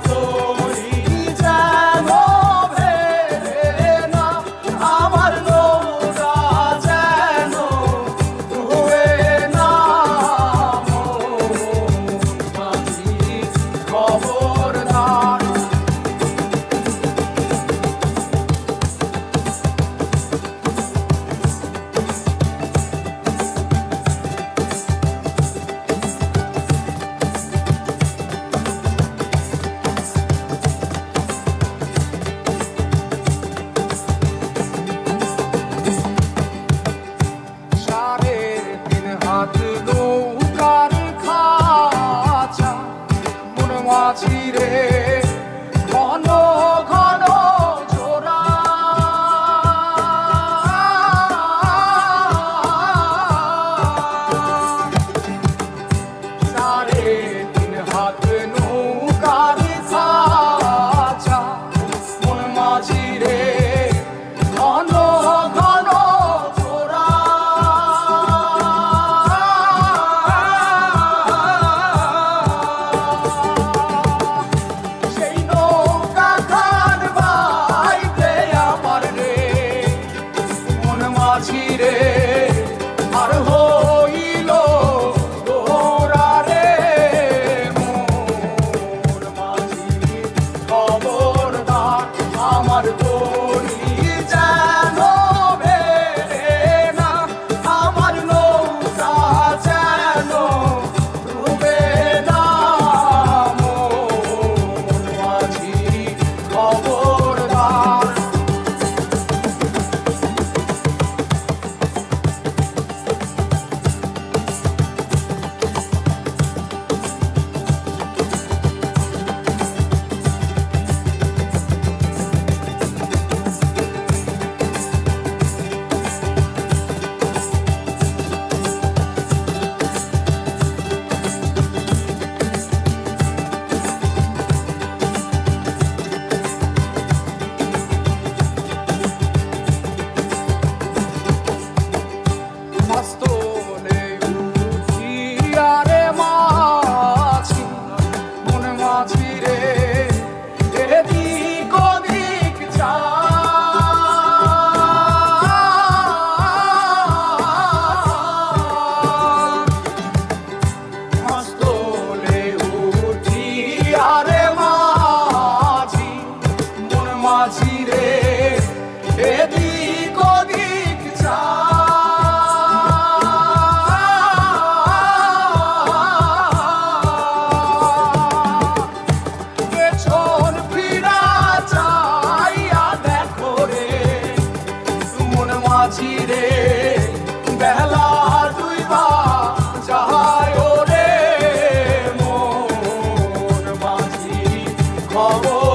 তরি যেন ভেড়ে না, আমার নৌকা যেন ডুবে না। মাঝি খবরদার। হাত নৌকার খাঁচা মন মাঝি রে ঘন ঘন জোড়া। সাড়ে তিন হাত নৌকার খাঁচা মন মাঝি রে ঘন ঘন জোড়া। মাঝিরে আর হইল তোরা রে মোর মাঝি খবরদার। আমার তরি যেন ভেড়ে না, আমার নৌকা যেন ডুবে না। মোর মাঝি খবরদার। মাঝিরে এদিক ওদিক যা। পেছন ফিরা চাইয়া দেখো রে মন মাঝিরে বেলা দুইবা যায় রে মোর মাঝি খবর।